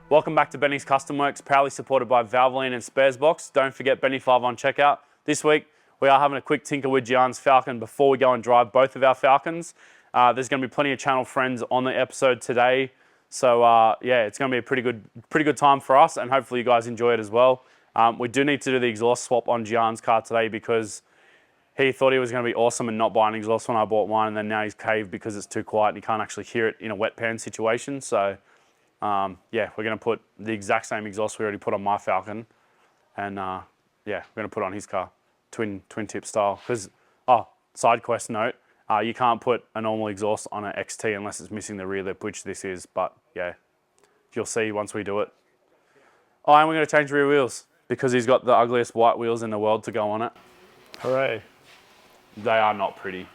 Welcome back to Benny's Custom Works, proudly supported by Valvoline and Sparesbox. Don't forget Benny5 on checkout. This week, we are having a quick tinker with Gian's Falcon before we go and drive both of our Falcons. There's going to be plenty of channel friends on the episode today. So yeah, it's going to be a pretty good time for us, and hopefully you guys enjoy it as well. We do need to do the exhaust swap on Gian's car today because he thought he was going to be awesome and not buy an exhaust when I bought one, and then now he's caved because it's too quiet and he can't actually hear it in a wet pan situation. So yeah, we're going to put the exact same exhaust we already put on my Falcon, and yeah, we're going to put on his car, twin tip style. Because, side quest note, you can't put a normal exhaust on an XT unless it's missing the rear lip, which this is, but yeah, you'll see once we do it. Oh, and we're going to change rear wheels because he's got the ugliest white wheels in the world to go on it. Hooray. They are not pretty.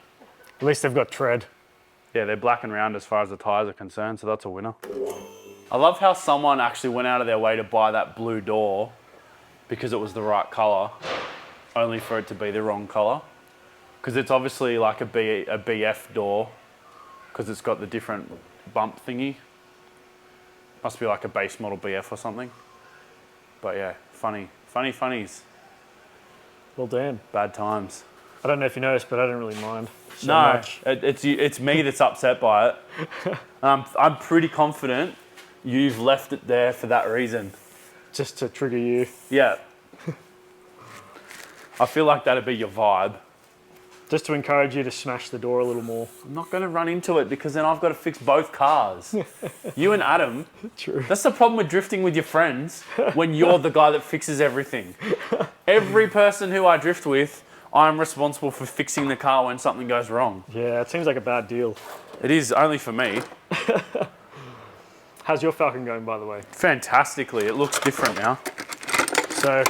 At least they've got tread. Yeah, they're black and round as far as the tyres are concerned, so that's a winner. I love how someone actually went out of their way to buy that blue door because it was the right colour, only for it to be the wrong colour. Because it's obviously like a BF door because it's got the different bump thingy. Must be like a base model BF or something. But yeah, funnies. Well, damn. Bad times. I don't know if you noticed, but I don't really mind so no, much. It's me that's upset by it. I'm pretty confident you've left it there for that reason. Just to trigger you. Yeah. I feel like that'd be your vibe. Just to encourage you to smash the door a little more. I'm not going to run into it because then I've got to fix both cars. You and Adam. True. That's the problem with drifting with your friends when you're the guy that fixes everything. Every person who I drift with, I'm responsible for fixing the car when something goes wrong. Yeah, it seems like a bad deal. It is only for me. How's your Falcon going, by the way? Fantastically. It looks different now. So,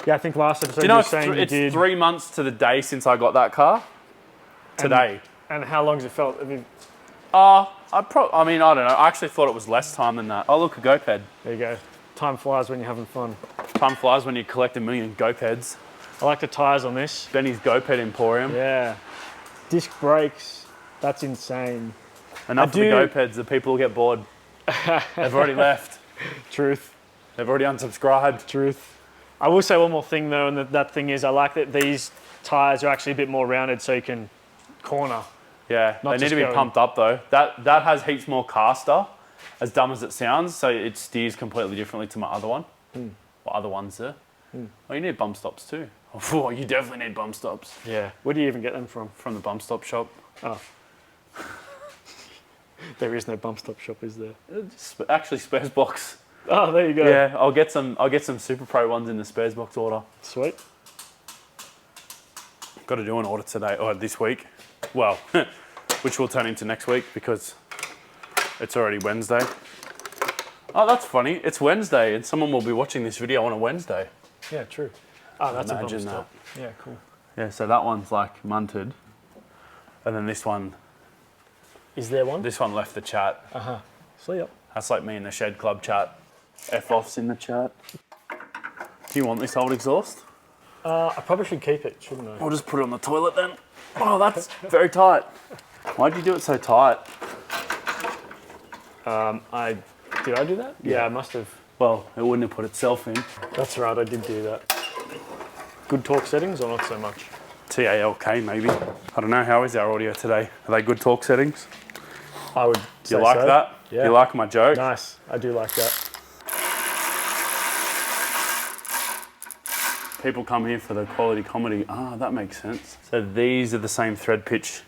yeah, I think last episode you know, were saying it's 3 months to the day since I got that car. Today. And how long's it felt? I mean, I mean, I don't know. I actually thought it was less time than that. Oh, look, a GoPed. there you go. Time flies when you're having fun. Time flies when you collect a million GoPeds. I like the tyres on this. Benny's GoPed Emporium. Yeah. Disc brakes. That's insane. Enough of the GoPeds, the people will get bored. They've already left. Truth. They've already unsubscribed. Truth. I will say one more thing though, and that thing is I like that these tyres are actually a bit more rounded so you can corner. Yeah, they need to be pumped up though. That has heaps more caster, as dumb as it sounds, so it steers completely differently to my other one. Or other ones there. Oh, you need bump stops too. Oh, you definitely need bump stops. Yeah. Where do you even get them from? From the bump stop shop. Oh. There is no bump stop shop, is there? Actually, Sparesbox. Oh, there you go. Yeah, I'll get some Super Pro ones in the Sparesbox order. Sweet. Got to do an order today or this week. Well, which will turn into next week because it's already Wednesday. Oh, that's funny. It's Wednesday and someone will be watching this video on a Wednesday. Yeah, true. Oh, that's Imagine a bump stop. Yeah, cool. Yeah, so that one's like munted. And then this one. Is there one? This one left the chat. See ya. That's like me in the Shed Club chat. F-off's in the chat. Do you want this old exhaust? I probably should keep it, shouldn't I? I'll just put it on the toilet then. Oh, that's very tight. Why'd you do it so tight? Did I do that? Yeah, I must have. Well, it wouldn't have put itself in. That's right, I did do that. Good torque settings or not so much? TALK maybe. I don't know, how is our audio today? Are they good torque settings? I would say you like so. that? Yeah. You like my joke? Nice, I do like that. People come here for the quality comedy. Ah, that makes sense. So these are the same thread pitch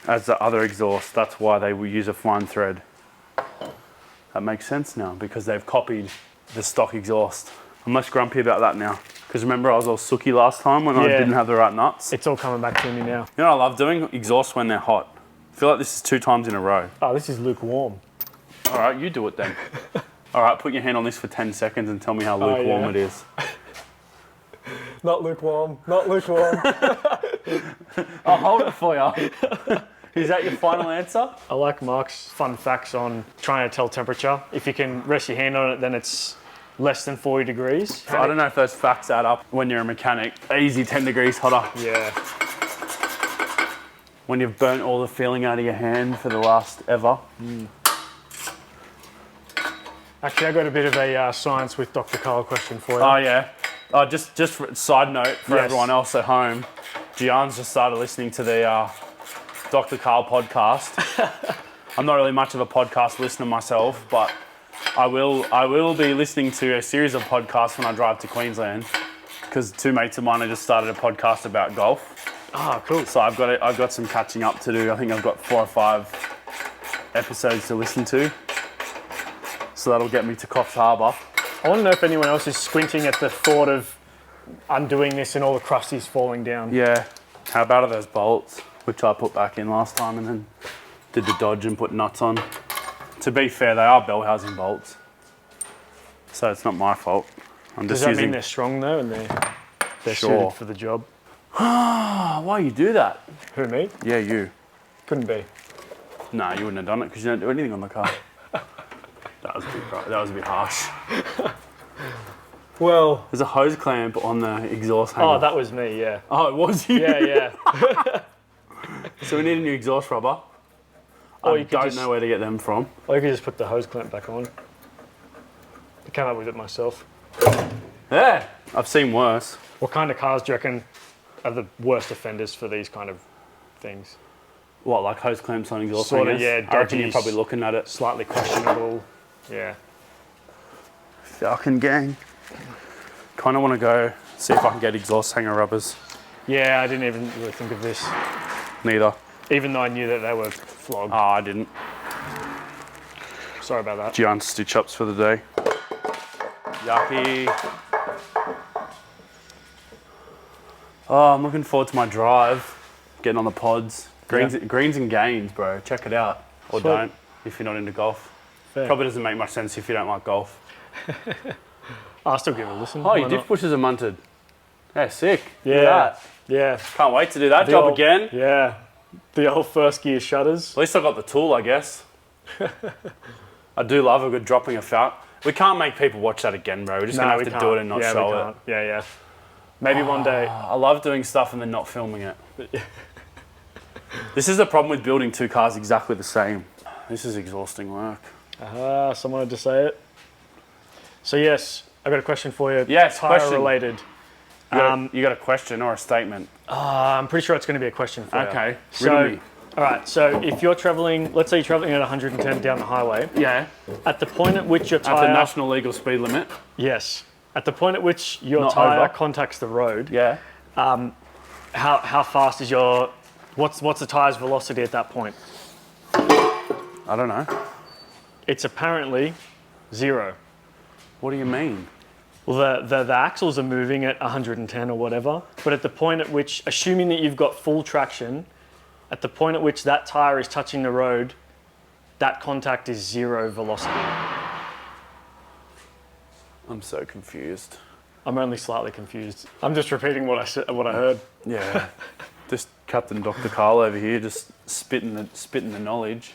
as the other exhaust. That's why they will use a fine thread. That makes sense now because they've copied the stock exhaust. I'm less grumpy about that now. Because remember I was all sooky last time when I didn't have the right nuts? It's all coming back to me now. You know what I love doing? Exhaust when they're hot. I feel like this is 2 times in a row. Oh, this is lukewarm. All right, you do it then. All right, put your hand on this for 10 seconds and tell me how lukewarm it is. Not lukewarm, not lukewarm. I'll hold it for you. Is that your final answer? I like Mark's fun facts on trying to tell temperature. If you can rest your hand on it, then it's less than 40 degrees. I don't know if those facts add up when you're a mechanic. Easy 10 degrees hotter. Yeah. When you've burnt all the feeling out of your hand for the last ever. Actually, I got a bit of a science with Dr. Carl question for you. Oh yeah. Oh, just for, side note for Yes. everyone else at home, Gian's just started listening to the Dr. Carl podcast. I'm not really much of a podcast listener myself, but I will be listening to a series of podcasts when I drive to Queensland, because two mates of mine have just started a podcast about golf. Ah, cool. So I've got some catching up to do. I think I've got 4 or 5 episodes to listen to. So that'll get me to Coffs Harbour. I want to know if anyone else is squinting at the thought of undoing this and all the crusties falling down. Yeah. How bad are those bolts, which I put back in last time and then did the dodge and put nuts on. To be fair, they are bell housing bolts, so it's not my fault. Does that mean they're strong though and they're Sure. suited for the job? Why you do that? Who, me? Yeah, you. Couldn't be. No, you wouldn't have done it because you don't do anything on the car. That was a bit harsh. Well, There's a hose clamp on the exhaust hanger. oh, that was me, yeah. Oh, it was you? Yeah. So we need a new exhaust rubber. Or I you could don't just- know where to get them from. Or you could just put the hose clamp back on. I came up with it myself. Yeah, I've seen worse. What kind of cars do you reckon are the worst offenders for these kind of things? What, like hose clamps on exhaust Sort of, hangers? yeah, I reckon you're dodgy, probably looking at it. Slightly questionable. Yeah. Falcon gang. Kind of want to go see if I can get exhaust hanger rubbers. Yeah, I didn't even really think of this. Neither. Even though I knew that they were flogged. Oh, I didn't. Sorry about that. Gian's stitch ups for the day. Yucky. Oh, I'm looking forward to my drive. Getting on the pods. Greens and gains, bro. Check it out. Or Sweet. don't, if you're not into golf. Fair. Probably doesn't make much sense if you don't like golf. I'll still give it a listen. Oh, Why your diff not? bushes are munted. Yeah, sick. Look Yeah. at that. Yeah. Can't wait to do that The job old- again. Yeah. The old first gear shutters. At least I got the tool, I guess. I do love a good dropping a Falcon. We can't make people watch that again, bro. We're just going to have to do it and not yeah, show we it. can't. Yeah. Maybe one day. I love doing stuff and then not filming it. This is the problem with building two cars exactly the same. This is exhausting work. Someone had to say it. So yes, I got a question for you. Yes, tire question. related. You got a question or a statement? I'm pretty sure it's going to be a question for you. Okay, So, riddle me. all right. So if you're traveling, let's say you're traveling at 110 down the highway. Yeah, At the point at which your at tire, the national legal speed limit. yes, at the point at which your Not tire over. contacts the road, Yeah. how fast is your what's the tire's velocity at that point? I don't know. It's apparently 0. What do you mean? Well, the axles are moving at 110 or whatever, but at the point at which, assuming that you've got full traction, at the point at which that tire is touching the road, that contact is 0 velocity. I'm so confused. I'm only slightly confused. I'm just repeating what I heard. Yeah. Just Captain Dr. Carl over here, just spitting the knowledge.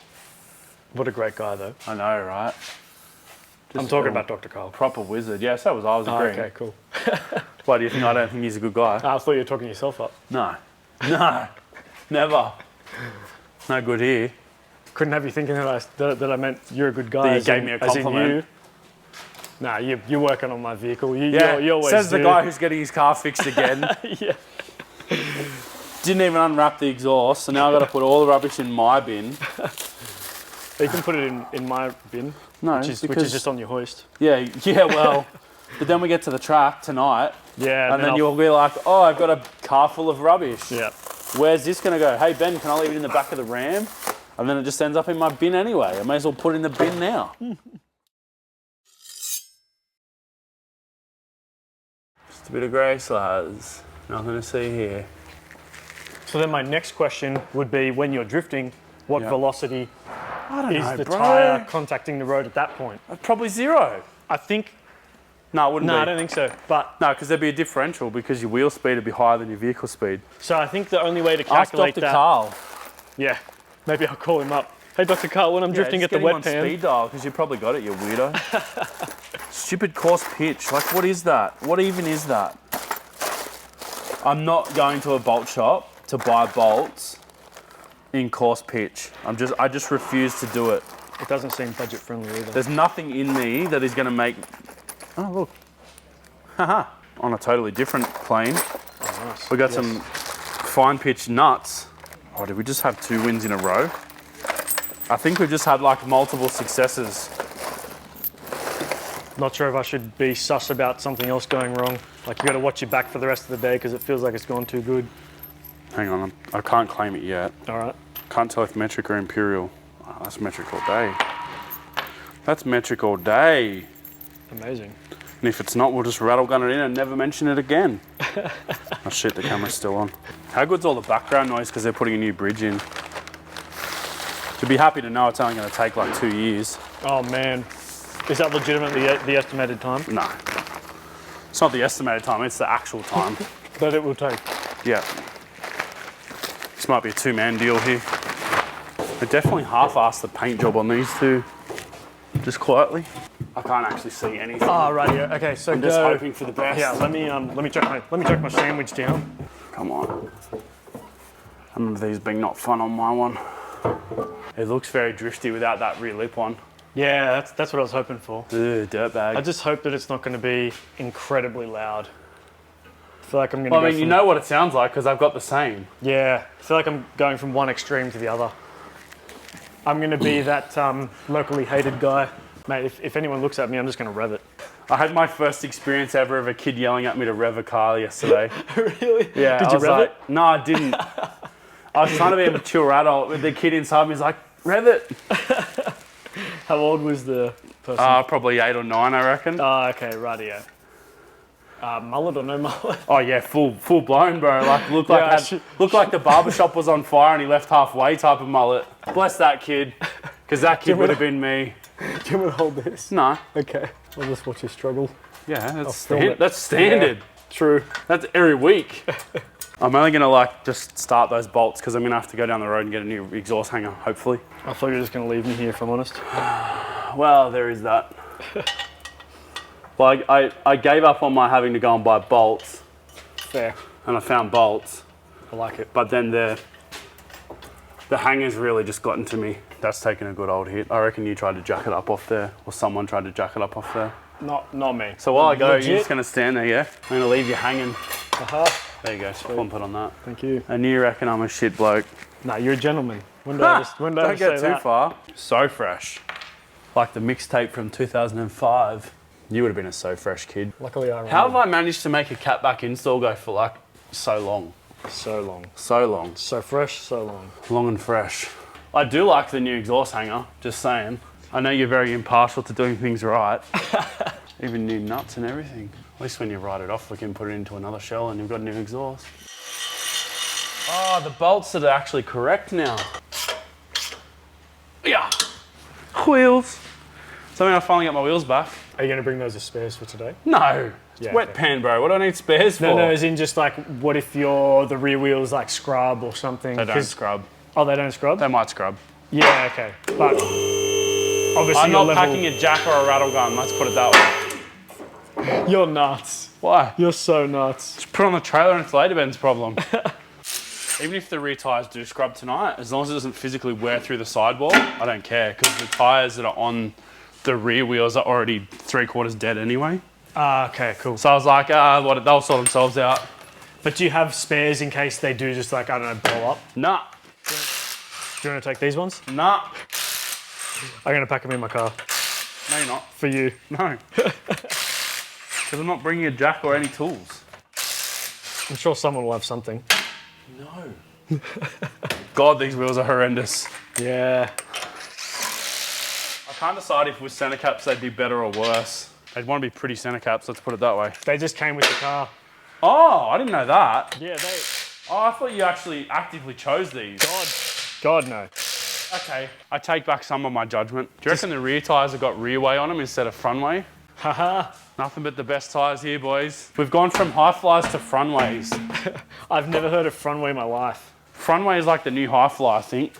What a great guy, though. I know, right? I'm talking about Dr. Carl. Proper wizard. Yeah, so was I. I was agreeing. Okay, cool. Why do you think I don't think he's a good guy? I thought you were talking yourself up. No. No. Never. No good here. Couldn't have you thinking that I meant you're a good guy. That you as gave in- me a as in compliment. you. Nah, you're working on my vehicle. You always says the do. guy who's getting his car fixed again. Yeah. Didn't even unwrap the exhaust, so now I've got to put all the rubbish in my bin. You can put it in my bin, No, which is because just on your hoist. yeah, well, but then we get to the track tonight, Yeah. and then you'll be like, oh, I've got a car full of rubbish. Yeah. Where's this going to go? Hey, Ben, can I leave it in the back of the Ram? And then it just ends up in my bin anyway. I may as well put it in the bin now. Just a bit of grace, lads. Nothing to see here. So then my next question would be, when you're drifting, what Yeah. velocity I don't is know, the bro. tyre contacting the road at that point? Probably 0. I think, No, it wouldn't no, be. I don't think so. But, No, because there'd be a differential because your wheel speed would be higher than your vehicle speed. so I think the only way to Ask calculate Dr. that... Carl. Yeah, maybe I'll call him up. Hey, Dr. Carl, when I'm drifting just at the get him wet on pan... speed dial because you probably got it, you weirdo. Stupid coarse pitch. Like, what is that? What even is that? I'm not going to a bolt shop to buy bolts in coarse pitch. I just refuse to do it. It doesn't seem budget friendly either. There's nothing in me that is going to make... Oh, look. Haha. On a totally different plane. Oh, nice. We got some fine pitch nuts. Oh, did we just have 2 wins in a row? I think we've just had like multiple successes. Not sure if I should be sus about something else going wrong. Like you got to watch your back for the rest of the day because it feels like it's gone too good. Hang on, I can't claim it yet. All right. Can't tell if metric or imperial. Oh, that's metric all day. That's metric all day. Amazing. And if it's not, we'll just rattle gun it in and never mention it again. Oh shit, the camera's still on. How good's all the background noise because they're putting a new bridge in? You'd be happy to know it's only going to take like 2 years. Oh man. Is that legitimately the estimated time? No. It's not the estimated time, it's the actual time. That it will take. Yeah. This might be a 2-man deal here. I definitely half-assed the paint job on these two. Just quietly. I can't actually see anything. Oh, right, yeah. Okay, so I'm just hoping for the best. Yeah, let me chuck my sandwich down. Come on. I remember these being not fun on my one. It looks very drifty without that rear lip on. Yeah, that's what I was hoping for. Ugh, dirtbag. I just hope that it's not going to be incredibly loud. I feel like I'm going to Well, I mean, you know what it sounds like because I've got the same. Yeah, I feel like I'm going from one extreme to the other. I'm going to be that locally hated guy. Mate, if anyone looks at me, I'm just going to rev it. I had my first experience ever of a kid yelling at me to rev a car yesterday. Really? Yeah. Did you rev it? No, I didn't. I was trying to be a mature adult with the kid inside me. He's like, rev it. How old was the person? Probably 8 or 9, I reckon. Oh, okay, rightio. Mullet or no mullet? Oh yeah, full blown, bro. Like looked like the barbershop was on fire and he left halfway type of mullet. Bless that kid, because that kid would have been me. Do you want to hold this? No. Okay, I'll just watch you struggle. Yeah, that's standard. Yeah, true. That's every week. I'm only gonna like just start those bolts because I'm gonna have to go down the road and get a new exhaust hanger, hopefully. I thought you were just going to leave me here, if I'm honest. Well, there is that. Well, I gave up on my having to go and buy bolts. Fair. And I found bolts. I like it. But then the hanger's really just gotten to me. That's taken a good old hit. I reckon you tried to jack it up off there, or someone tried to jack it up off there. Not me. So while I go, Legit? you're just gonna stand there, yeah? I'm gonna leave you hanging. Uh-huh. There you go, plump it on that. Thank you. And you reckon I'm a shit bloke. Nah, you're a gentleman. When did I Don't get too far. So fresh. Like the mixtape from 2005. You would have been a So Fresh kid. Luckily I remember. How have I managed to make a catback install go for like so long? So long. So long. So fresh, so long. Long and fresh. I do like the new exhaust hanger, just saying. I know you're very impartial to doing things right. Even new nuts and everything. At least when you write it off, we can put it into another shell and you've got a new exhaust. Oh, the bolts are actually correct now. Yeah. Wheels. So I finally got my wheels back. Are you going to bring those as spares for today? No. It's Yeah, wet okay. pan, bro. What do I need spares for? No, as in just like, what if the rear wheels like scrub or something? They don't scrub. Oh, they don't scrub? They might scrub. Yeah, okay. But obviously I'm not packing a jack or a rattle gun, let's put it that way. You're nuts. Why? You're so nuts. Just put it on the trailer and it's later Ben's problem. Even if the rear tyres do scrub tonight, as long as it doesn't physically wear through the sidewall, I don't care, because the tyres that are on the rear wheels are already 3/4 dead anyway. Okay, cool. So I was like, they'll sort themselves out. But do you have spares in case they do just like, I don't know, blow up? Nah. Do you want to take these ones? Nah. I'm going to pack them in my car. No, you're not. For you. No. Because I'm not bringing a jack or any tools. I'm sure someone will have something. No. God, these wheels are horrendous. Yeah. I can't decide if with centre caps they'd be better or worse. They'd want to be pretty centre caps, let's put it that way. They just came with the car. Oh, I didn't know that. Yeah, Oh, I thought you actually actively chose these. God no. Okay, I take back some of my judgment. Do you reckon the rear tyres have got rear way on them instead of front way? Haha. Nothing but the best tyres here, boys. We've gone from high flies to front ways. I've never heard of front way in my life. Front way is like the new high fly, I think.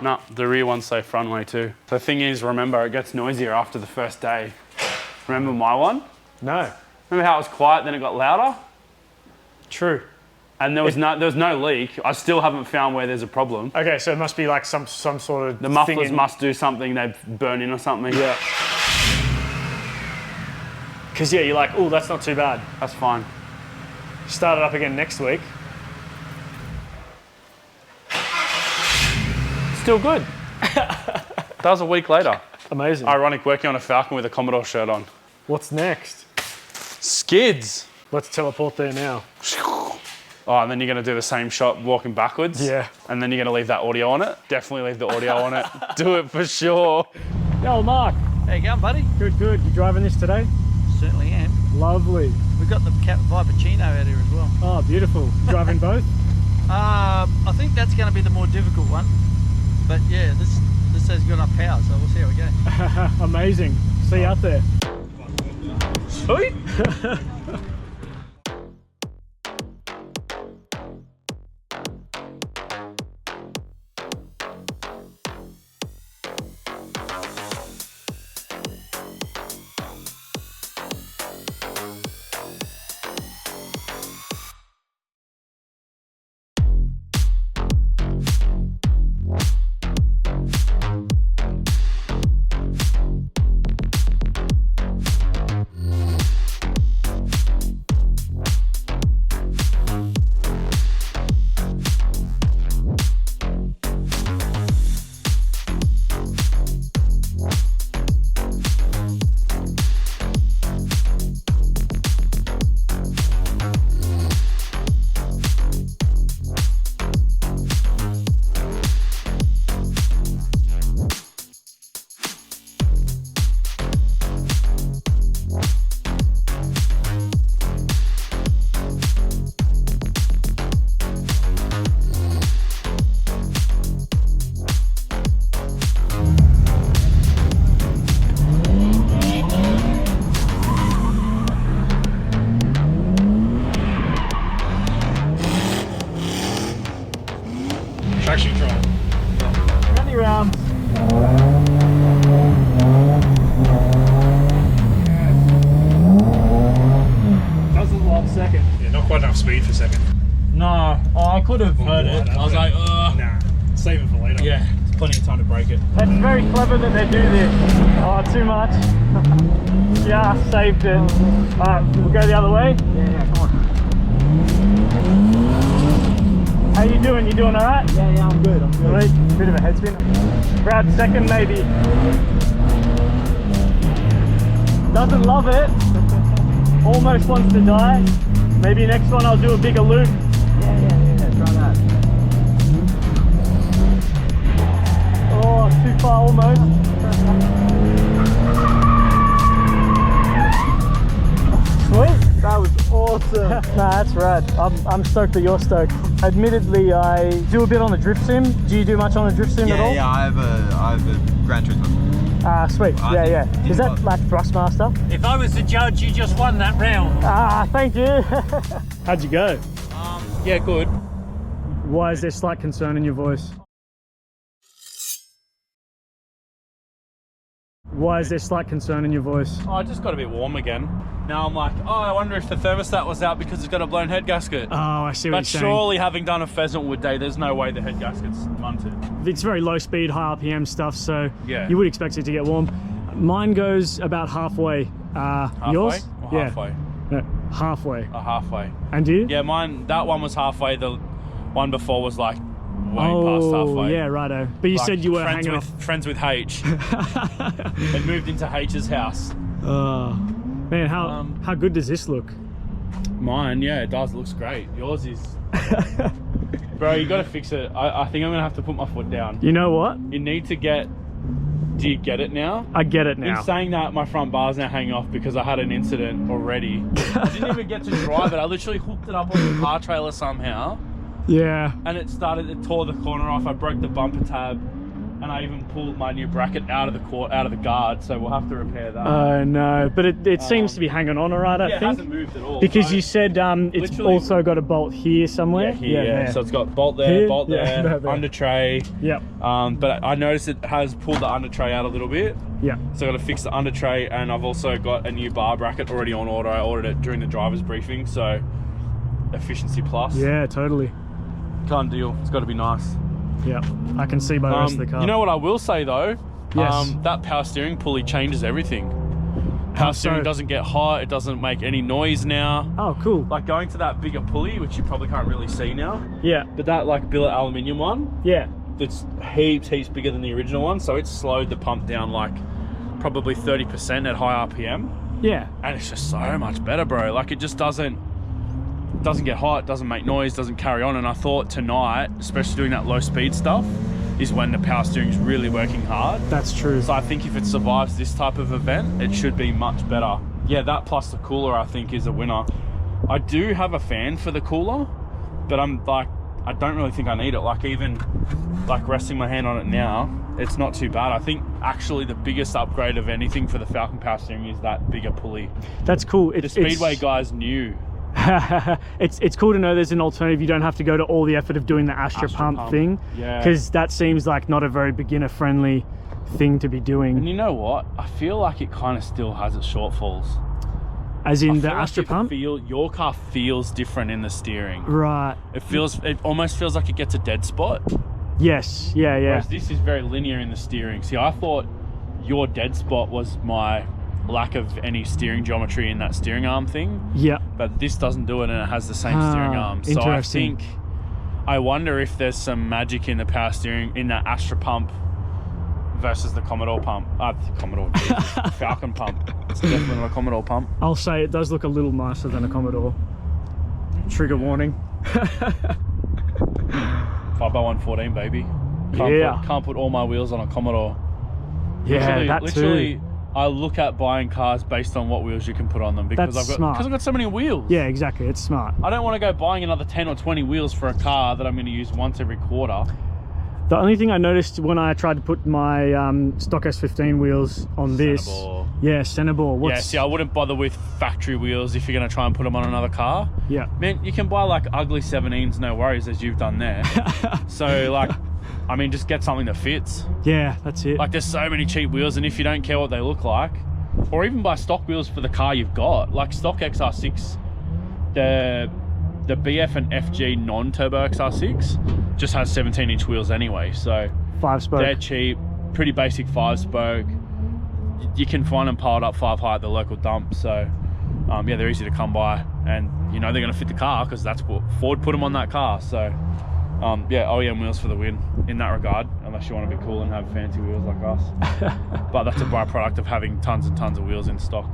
No, the rear ones say front way too. The thing is, remember, it gets noisier after the first day. Remember my one? No. Remember how it was quiet, then it got louder? True. And there was no leak. I still haven't found where there's a problem. Okay, so it must be like some sort of The mufflers must do something. They've burned in or something. Yeah. Because yeah, you're like, oh, that's not too bad. That's fine. Start it up again next week. Still good. That was a week later. Amazing. Ironic working on a Falcon with a Commodore shirt on. What's next? Skids. Let's teleport there now. Oh, and then you're going to do the same shot walking backwards. Yeah. And then you're going to leave that audio on it. Definitely leave the audio on it. Do it for sure. Yo, Mark. How you going, buddy? Good, good. You driving this today? Certainly am. Lovely. We've got the Cat Viperchino out here as well. Oh, beautiful. Driving both? I think that's going to be the more difficult one. But yeah, this has got enough power, so we'll see how we go. Amazing. See you out there. Sweet. Traction control. Ready round. That was a long second. Yeah, not quite enough speed for second. No, I could have heard it. I was like, nah, save it for later. Yeah. There's plenty of time to break it. It's very clever that they do this. Oh, too much. Yeah, saved it. Alright, we'll go the other way. Yeah, come on. How you doing? You doing alright? Yeah, I'm good. Really? Bit of a head spin. Brad, second maybe. Doesn't love it. Almost wants to die. Maybe next one I'll do a bigger loop. Yeah, try that. Oh, too far almost. Sweet. That was awesome. Nah, that's rad. I'm stoked that you're stoked. Admittedly, I do a bit on the drift sim. Do you do much on the drift sim at all? Yeah, I have a Gran Turismo. Ah, sweet. Yeah. Is that like Thrustmaster? If I was the judge, you just won that round. Ah, thank you. How'd you go? Yeah, good. Why is there slight concern in your voice? Why is there slight concern in your voice? Oh, I just got a bit warm again. Now I'm like, oh, I wonder if the thermostat was out because it's got a blown head gasket. Oh, I see what But you're saying. surely having done a Pheasantwood day, there's no way the head gasket's munted. It's very low speed, high RPM stuff, so Yeah. you would expect it to get warm. Mine goes about halfway. Yours? Or Yeah. halfway? No, halfway. Halfway. And you? Yeah, mine, that one was halfway. The one before was like way past Oh, halfway. yeah, righto. But you Like, said you were friends hanging with, off. friends with H. They moved into H's house. Man, how good does this look? Mine, yeah, it does. It looks great. Yours is... Bro, you gotta fix it. I think I'm gonna have to put my foot down. You know what? You need to get... Do you get it now? I get it now. In saying that, my front bar's now hanging off because I had an incident already. I didn't even get to drive it. I literally hooked it up on the car trailer somehow. Yeah. And it tore the corner off. I broke the bumper tab. And I even pulled my new bracket out of the guard, so we'll have to repair that. Oh no, but it seems to be hanging on alright, I Yeah, it think. hasn't moved at all. Because So you said it's literally- also got a bolt here somewhere. Yeah, there. So it's got bolt there, Here? bolt Yeah, there, there. under tray. Yep. But I noticed it has pulled the under tray out a little bit. Yeah. So I got to fix the under tray, and I've also got a new bar bracket already on order. I ordered it during the driver's briefing, so efficiency plus. Yeah, totally. Can't deal. It's got to be nice. Yeah, I can see by the rest of the car. You know what I will say though? Yes. That power steering pulley changes everything. Power steering doesn't get hot. It doesn't make any noise now. Oh, cool. Like going to that bigger pulley, which you probably can't really see now. Yeah. But that like billet aluminium one, Yeah. it's heaps bigger than the original one. So it's slowed the pump down like probably 30% at high RPM. Yeah. And it's just so much better, bro. Like it just doesn't get hot, doesn't make noise, doesn't carry on. And I thought tonight, especially doing that low speed stuff, is when the power steering is really working hard. That's true. So I think if it survives this type of event, it should be much better. Yeah, that plus the cooler I think is a winner. I do have a fan for the cooler, but I'm like, I don't really think I need it. Like even like resting my hand on it now, it's not too bad. I think actually the biggest upgrade of anything for the Falcon power steering is that bigger pulley. That's cool. The Speedway guys knew. It's cool to know there's an alternative. You don't have to go to all the effort of doing the Astra pump thing. Yeah. Because that seems like not a very beginner friendly thing to be doing. And you know what? I feel like it kind of still has its shortfalls. As in the like Astra pump? Your car feels different in the steering. Right. It almost feels like it gets a dead spot. Yes. Yeah. Whereas this is very linear in the steering. See, I thought your dead spot was my lack of any steering geometry in that steering arm thing. Yeah. But this doesn't do it, and it has the same steering arm. So I wonder if there's some magic in the power steering in that Astra pump versus the Commodore pump. Falcon pump. It's definitely not a Commodore pump. I'll say it does look a little nicer than a Commodore. Trigger warning. 5x114, baby. Can't put all my wheels on a Commodore. Yeah, literally, I look at buying cars based on what wheels you can put on them because I've got so many wheels. Yeah, exactly. It's smart. I don't want to go buying another 10 or 20 wheels for a car that I'm going to use once every quarter. The only thing I noticed when I tried to put my stock S15 wheels on this, Centrebore. Yeah, see, I wouldn't bother with factory wheels if you're going to try and put them on another car. Yeah. Man, you can buy like ugly 17s, no worries, as you've done there. So like, I mean, just get something that fits. Yeah, that's it. Like there's so many cheap wheels, and if you don't care what they look like, or even buy stock wheels for the car you've got, like stock XR6, the BF and FG non-turbo XR6 just has 17-inch wheels anyway, so 5-spoke. They're cheap, pretty basic 5-spoke. You can find them piled up 5 high at the local dump, so yeah, they're easy to come by, and you know they're going to fit the car because that's what Ford put them on that car. So yeah, OEM wheels for the win in that regard, unless you want to be cool and have fancy wheels like us. But that's a byproduct of having tons and tons of wheels in stock.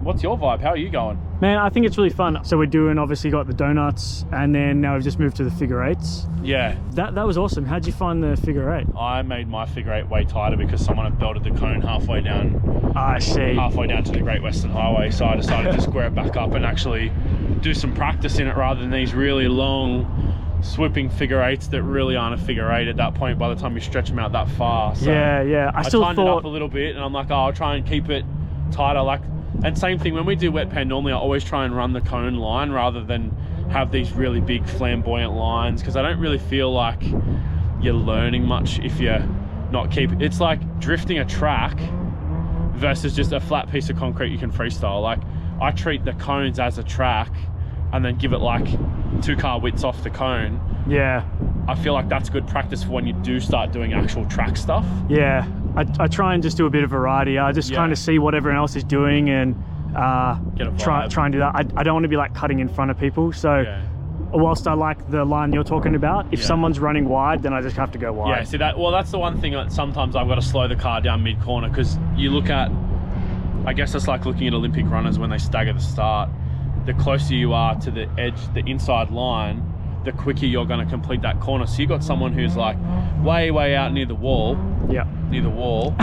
What's your vibe? How are you going? Man, I think it's really fun. So we're doing, obviously got the donuts, and then now we've just moved to the figure 8s. Yeah. That was awesome. How'd you find the figure 8? I made my figure 8 way tighter because someone had belted the cone halfway down. I see. Halfway down to the Great Western Highway, so I decided to square it back up and actually do some practice in it rather than these really long swooping figure 8s that really aren't a figure 8 at that point by the time you stretch them out that far. So yeah. I still tightened it up a little bit, and I'm like, oh, I'll try and keep it tighter. Like, and same thing when we do wet pan, normally I always try and run the cone line rather than have these really big flamboyant lines, because I don't really feel like you're learning much if you're not keeping. It's like drifting a track versus just a flat piece of concrete you can freestyle. Like, I treat the cones as a track and then give it like 2 car widths off the cone. Yeah. I feel like that's good practice for when you do start doing actual track stuff. Yeah. I try and just do a bit of variety. I just kind of see what everyone else is doing and try and do that. I don't want to be like cutting in front of people. So whilst I like the line you're talking about, if someone's running wide, then I just have to go wide. Yeah, see that. Well, that's the one thing that sometimes I've got to slow the car down mid-corner, because you look at, I guess it's like looking at Olympic runners when they stagger the start. The closer you are to the edge, the inside line, the quicker you're going to complete that corner. So you got someone who's like way out near the wall. Yeah. Near the wall.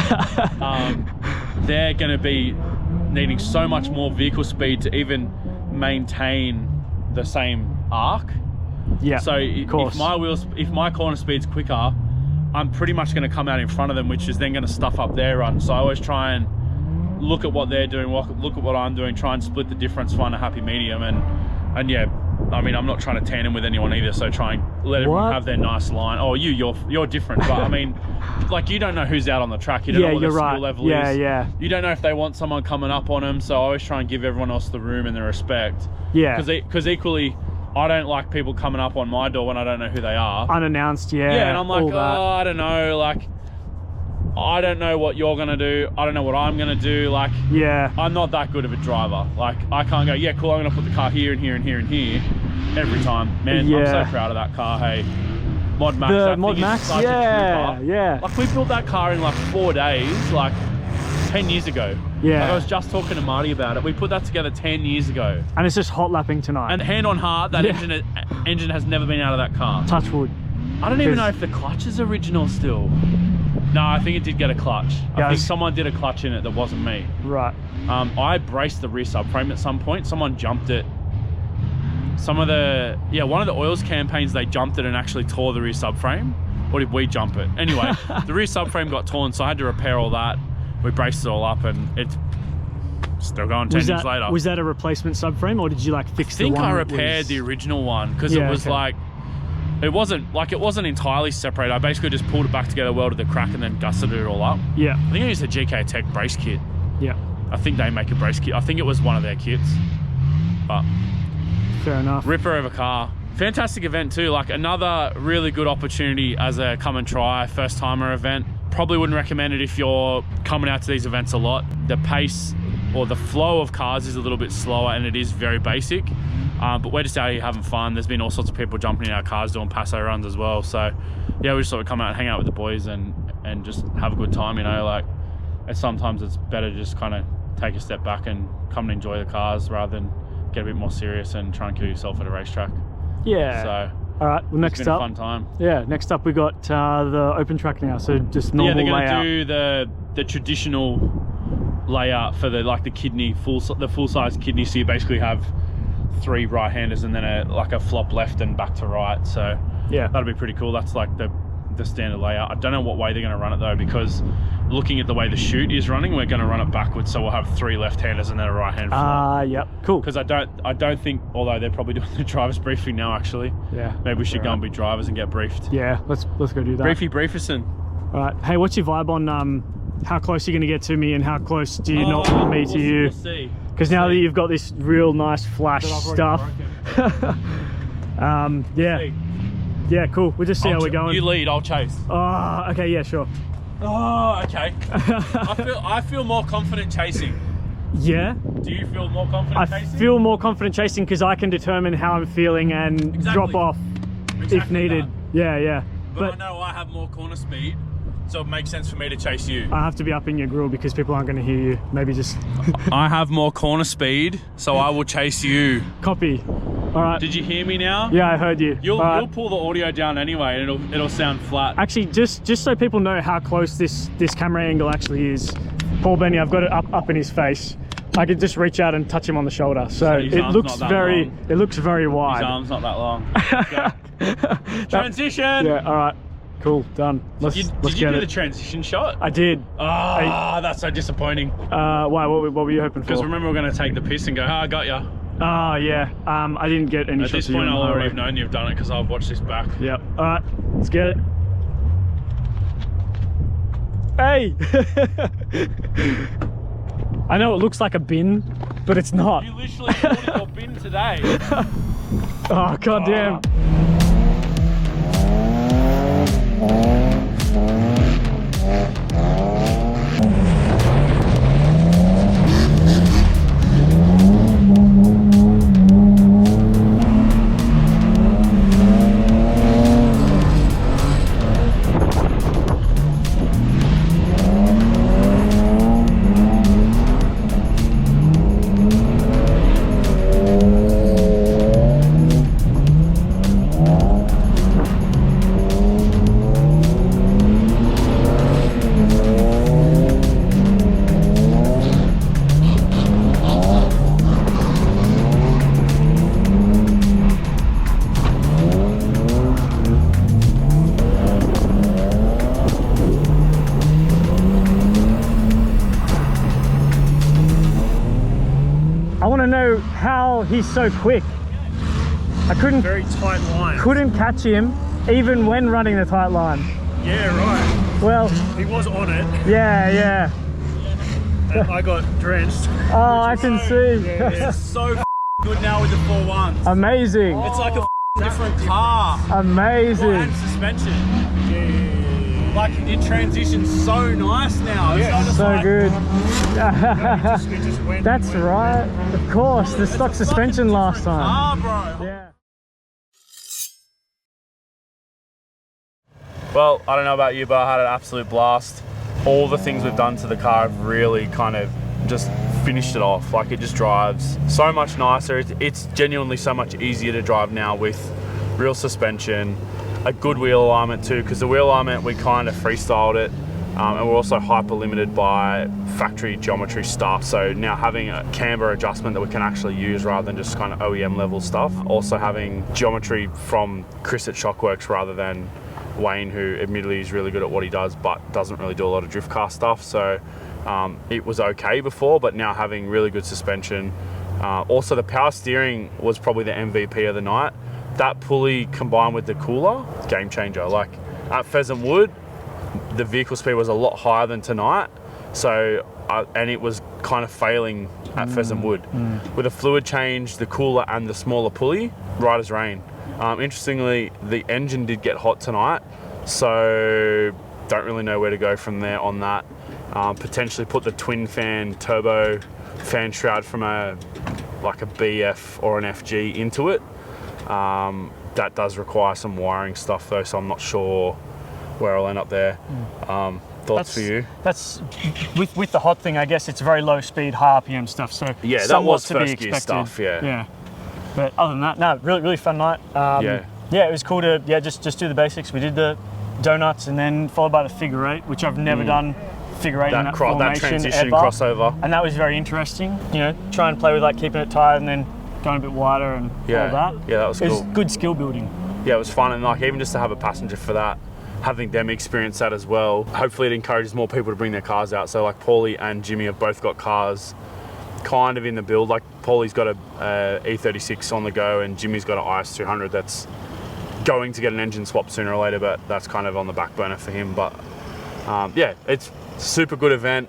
They're going to be needing so much more vehicle speed to even maintain the same arc. Yeah. So if my corner speed's quicker, I'm pretty much going to come out in front of them, which is then going to stuff up their run. So I always try and look at what they're doing, look at what I'm doing, try and split the difference, find a happy medium, and yeah, I mean, I'm not trying to tandem with anyone either, so try and let everyone What? have their nice line. Oh, you're different, but I mean, like, you don't know who's out on the track. You don't Yeah, know what you're their right. skill level Yeah, is. yeah. You don't know if they want someone coming up on them. So I always try and give everyone else the room and the respect. Yeah. Because equally, I don't like people coming up on my door when I don't know who they are. Unannounced, yeah. Yeah, and I'm like, all that. I don't know, like, I don't know what you're gonna do. I don't know what I'm gonna do. Like, Yeah. I'm not that good of a driver. Like, I can't go, yeah, cool, I'm gonna put the car here and here and here and here every time. Man, I'm Yeah. so proud of that car, hey. Mod Max, The that Mod thing is Max, such a yeah, trooper. yeah. Like, we built that car in like 4 days, like 10 years ago. Yeah. Like, I was just talking to Marty about it. We put that together 10 years ago. And it's just hot lapping tonight. And hand on heart, that Yeah. engine has never been out of that car. Touch wood. I don't even know Because- if the clutch is original still. No, I think it did get a clutch. I think someone did a clutch in it that wasn't me. Right. I braced the rear subframe at some point. Someone jumped it. One of the oils campaigns, they jumped it and actually tore the rear subframe. Or did we jump it? Anyway, the rear subframe got torn, so I had to repair all that. We braced it all up, and it's still going 10 years later. Was that a replacement subframe, or did you like fix the one? I think I that repaired was... the original one because Yeah, it was okay. like, it wasn't entirely separated. I basically just pulled it back together, welded the crack, and then gusseted it all up. Yeah. I think I used a GK Tech brace kit. Yeah. I think they make a brace kit. I think it was one of their kits. But Fair enough. ripper of a car. Fantastic event too. Like, another really good opportunity as a come and try first timer event. Probably wouldn't recommend it if you're coming out to these events a lot. The pace or the flow of cars is a little bit slower, and it is very basic. But we're just out here having fun. There's been all sorts of people jumping in our cars doing passo runs as well. So yeah, we just sort of come out and hang out with the boys and just have a good time, you know. Like, sometimes it's better to just kind of take a step back and come and enjoy the cars rather than get a bit more serious and try and kill yourself at a racetrack. Yeah. So all right. Well, it's next been a up. fun time. Yeah. Next up, we got the open track now. So just normal Yeah, they're layout. gonna do the traditional layout for the full size kidney. So you basically have 3 right-handers and then a flop left and back to right. So Yeah. that'll be pretty cool. That's like the standard layout. I don't know what way they're going to run it though, because looking at the way the chute is running, we're going to run it backwards. So we'll have 3 left-handers and then a right-hand flop. Yep. Cool. Because I don't think, although they're probably doing the driver's briefing now actually. Yeah. Maybe we should go and be drivers and get briefed. Yeah. Let's go do that. Brieferson. All right. Hey, what's your vibe on how close you're going to get to me, and how close do you not want me to you? We'll see. Because now that you've got this real nice flash stuff. Yeah. See. Yeah, cool. We'll just see how we're going. You lead, I'll chase. Oh, okay, yeah, sure. Oh, okay. I feel more confident chasing. Yeah. Do you feel more confident I chasing? feel more confident chasing because I can determine how I'm feeling and Exactly. drop off if Exactly needed. that. Yeah, yeah. But I know I have more corner speed, so it makes sense for me to chase you. I have to be up in your grill because people aren't going to hear you. Maybe just I have more corner speed, so I will chase you. copy. All right. Did you hear me now? Yeah, I heard you. You'll All right. you'll pull the audio down anyway, and it'll sound flat. Actually, just so people know how close this camera angle actually is, Paul Benny, I've got it up in his face. I could just reach out and touch him on the shoulder. So his it arm's looks not that very, long. it looks very His wide. arm's not that long. Transition. Yeah. All right. Cool. Done. Let's Did let's you get do it. the transition shot? I did. That's so disappointing. Why? What were you hoping for? Because remember, we're going to take the piss and go, I got ya. Oh yeah. I didn't get any At shots this of you point, on I'll the already highway. have known you've done it because I've watched this back. Yep. All right. Let's get it. Hey. I know it looks like a bin, but it's not. You literally bought your bin today. Oh goddamn. I want to know how he's so quick. I couldn't Very tight line. couldn't catch him even when running the tight line. Yeah, right. Well, He was on it, yeah. and I got drenched. Oh, I can see. Yeah. So good now with the 4-1s. Amazing. It's like a different car. Amazing. And suspension. Like it transitions so nice now. It's not just So like, good. It just went. That's right. Of course, the stock suspension last time. Ah, bro. Yeah. Well, I don't know about you, but I had an absolute blast. All the things we've done to the car have really kind of just finished it off. Like it just drives so much nicer. It's genuinely so much easier to drive now with real suspension, a good wheel alignment too, because the wheel alignment, we kind of freestyled it. And we're also hyper limited by factory geometry stuff. So now having a camber adjustment that we can actually use rather than just kind of OEM level stuff. Also having geometry from Chris at Shockworks rather than Wayne, who admittedly is really good at what he does, but doesn't really do a lot of drift car stuff. So it was okay before, but now having really good suspension. Also the power steering was probably the MVP of the night. That pulley combined with the cooler, game changer. Like at Pheasant Wood, the vehicle speed was a lot higher than tonight. So, and it was kind of failing at Pheasant Wood. With a fluid change, the cooler and the smaller pulley, right as rain. Interestingly, the engine did get hot tonight, so don't really know where to go from there on that. Potentially put the twin fan turbo fan shroud from a BF or an FG into it. That does require some wiring stuff though, so I'm not sure where I'll end up there. Thoughts for you? That's with the hot thing. I guess it's very low speed, high RPM stuff. So Yeah, that somewhat was to be first gear expected. stuff, yeah. Yeah. But other than that, no, really fun night. Yeah. Yeah, it was cool to just do the basics. We did the donuts and then followed by the figure eight, which I've never done figure eight in that That formation transition ever. crossover. And that was very interesting. You know, try and play with like keeping it tight and then going a bit wider and all that. Yeah, that was It cool. was good skill building. Yeah, it was fun, and like even just to have a passenger for that, having them experience that as well. Hopefully it encourages more people to bring their cars out. So like Paulie and Jimmy have both got cars kind of in the build. Like Paulie's got a E36 on the go and Jimmy's got an IS200 that's going to get an engine swap sooner or later, but that's kind of on the back burner for him. But yeah, it's a super good event.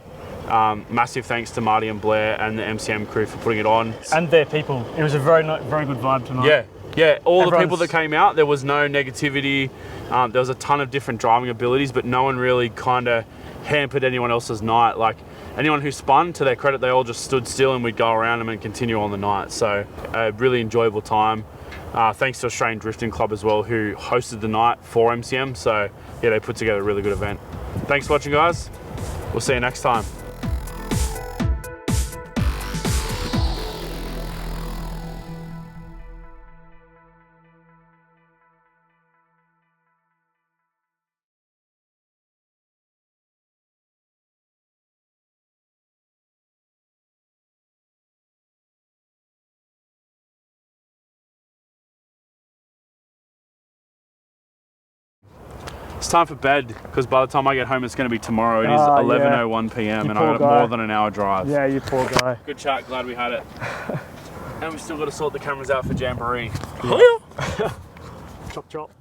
Massive thanks to Marty and Blair and the MCM crew for putting it on. And their people. It was a very good vibe tonight. Yeah, all the people Everyone's- that came out, there was no negativity. There was a ton of different driving abilities, but no one really kind of hampered anyone else's night. Like anyone who spun, to their credit, they all just stood still and we'd go around them and continue on the night. So a really enjoyable time. Thanks to Australian Drifting Club as well, who hosted the night for MCM. So yeah, they put together a really good event. Thanks for watching, guys. We'll see you next time. It's time for bed, because by the time I get home, it's going to be tomorrow. It is 11:01 p.m. and poor I've got guy. more than an hour drive. Yeah, you poor guy. Good chat, glad we had it. And we've still got to sort the cameras out for Jamboree. Chop chop.